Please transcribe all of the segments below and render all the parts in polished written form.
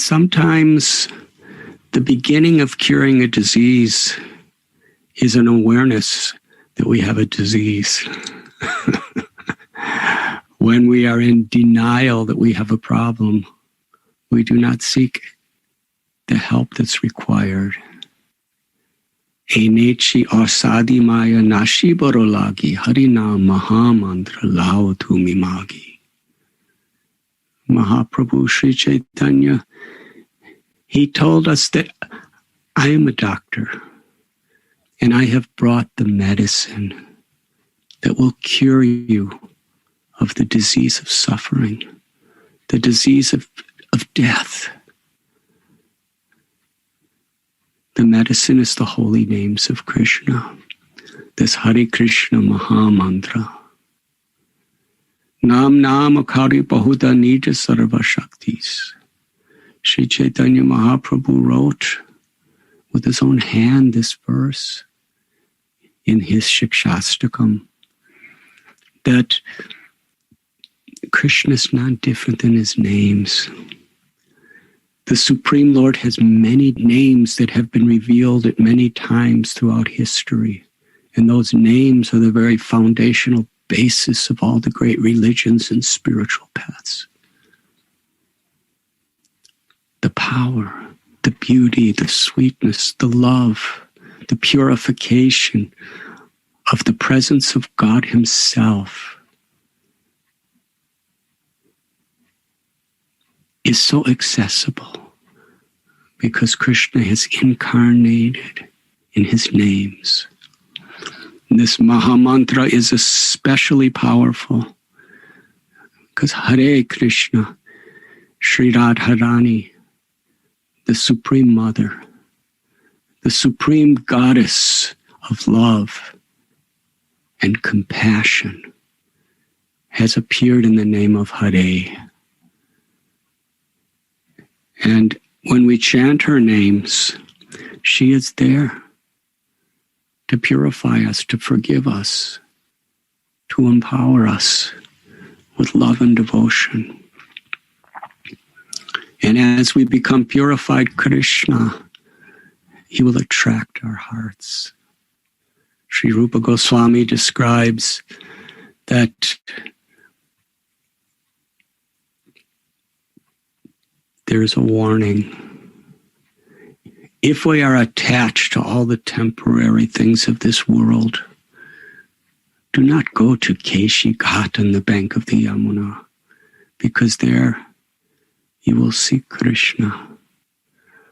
sometimes the beginning of curing a disease is an awareness that we have a disease. When we are in denial that we have a problem, we do not seek the help that's required. Enechi asadi maya nashi borolagi harina Maha mantra lao tu mimagi. Mahaprabhu Sri Chaitanya, he told us that I am a doctor and I have brought the medicine that will cure you of the disease of suffering, the disease of death. The medicine is the holy names of Krishna, this Hare Krishna Maha mantra. Nam akari bahuda nija sarva shaktis. Sri Chaitanya Mahaprabhu wrote with his own hand this verse in his Shikshastakam, that Krishna is not different than his names. The Supreme Lord has many names that have been revealed at many times throughout history. And those names are the very foundational basis of all the great religions and spiritual paths. The power, the beauty, the sweetness, the love, the purification of the presence of God Himself is so accessible because Krishna has incarnated in His names. And this Maha Mantra is especially powerful because Hare Krishna, Sri Radharani, the Supreme Mother, the Supreme Goddess of love and compassion, has appeared in the name of Hare. And when we chant her names, she is there to purify us, to forgive us, to empower us with love and devotion. And as we become purified Krishna, He will attract our hearts. Sri Rupa Goswami describes that there is a warning. If we are attached to all the temporary things of this world, do not go to Keshi Ghat on the bank of the Yamuna, because there you will see Krishna,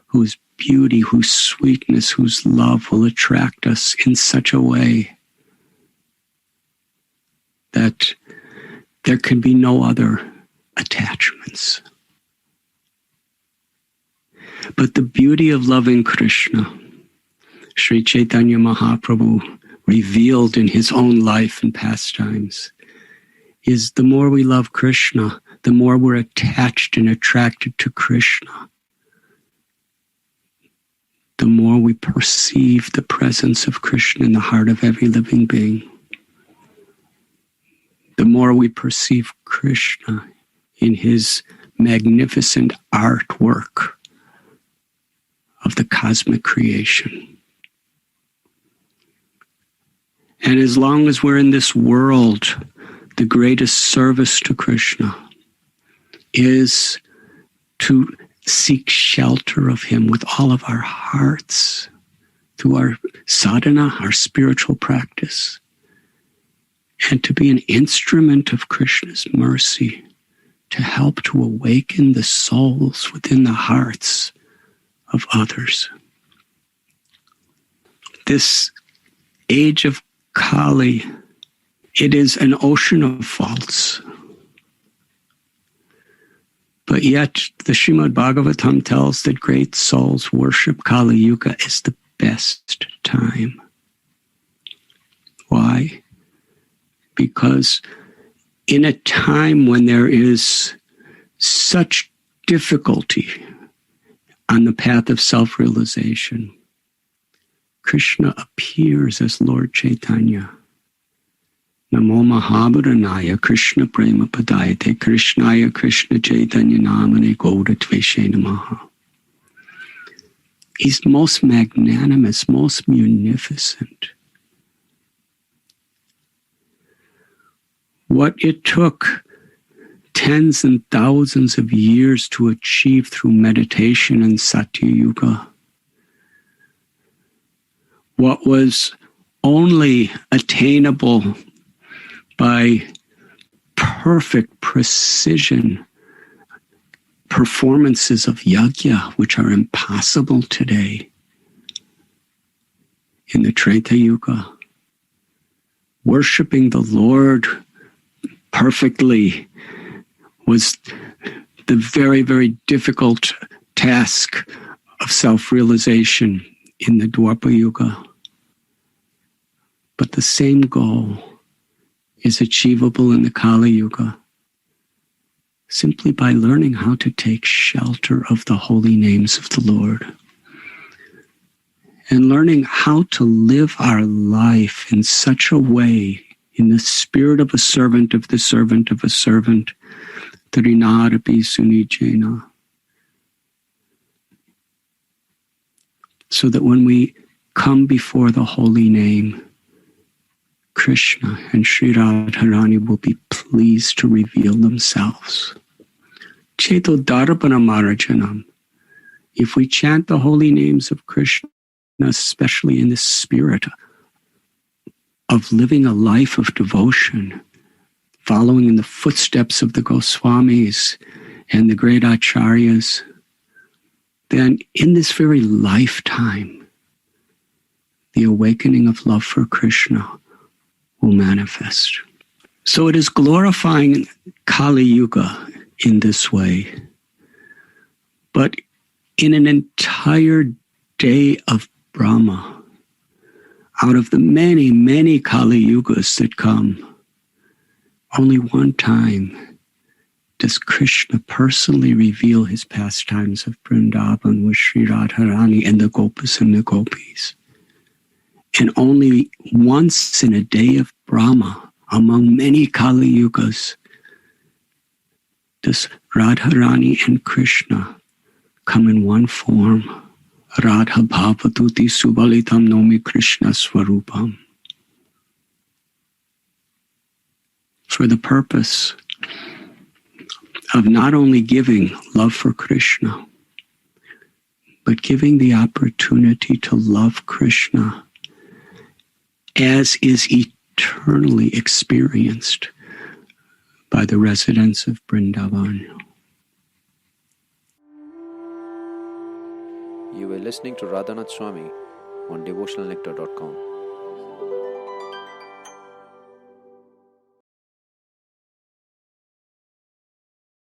whose beauty, whose sweetness, whose love will attract us in such a way that there can be no other attachments. But the beauty of loving Krishna, Sri Chaitanya Mahaprabhu revealed in his own life and pastimes, is the more we love Krishna, the more we're attached and attracted to Krishna, the more we perceive the presence of Krishna in the heart of every living being. The more we perceive Krishna in his magnificent artwork of the cosmic creation. And as long as we're in this world, the greatest service to Krishna is to seek shelter of him with all of our hearts through our sadhana, our spiritual practice, and to be an instrument of Krishna's mercy to help to awaken the souls within the hearts of others. This age of Kali, it is an ocean of faults. But yet the Srimad Bhagavatam tells that great souls worship Kaliyuga is the best time. Why? Because in a time when there is such difficulty on the path of Namo Mahabharanaya Krishna Prema Padayate Krishnaya Krishna Chaitanya Namane Gauda Tveshe Namaha. He's most magnanimous, most munificent. What it took tens and thousands of years to achieve through meditation in Satyayuga, what was only attainable by perfect precision performances of yajna, which are impossible today in the Treta Yuga, worshiping the Lord perfectly was the very, very difficult task of self-realization in the Dwapara Yuga. But the same goal is achievable in the Kaliyuga simply by learning how to take shelter of the holy names of the Lord and learning how to live our life in such a way, in the spirit of a servant of the servant of a servant, Trinarapi Sunijena, so that when we come before the holy name, Krishna and Sri Radharani will be pleased to reveal themselves. Cheto Darpana Marajanam. If we chant the holy names of Krishna, especially in the spirit of living a life of devotion, following in the footsteps of the Goswamis and the great Acharyas, then in this very lifetime, the awakening of love for Krishna will manifest. So it is glorifying Kaliyuga in this way. But in an entire day of Brahma, out of the many, many Kaliyugas that come, only one time does Krishna personally reveal his pastimes of Vrindavan with Sri Radharani and the gopas and the gopis. And only once in a day of Brahma, among many Kaliyugas, does Radharani and Krishna come in one form, rādhā-bhāva-dyuti-suvalitaṁ naumi kṛṣṇa-svarūpam, for the purpose of not only giving love for Krishna, but giving the opportunity to love Krishna as is eternally experienced by the residents of Vrindavan. You were listening to Radhanath Swami on devotionalnectar.com.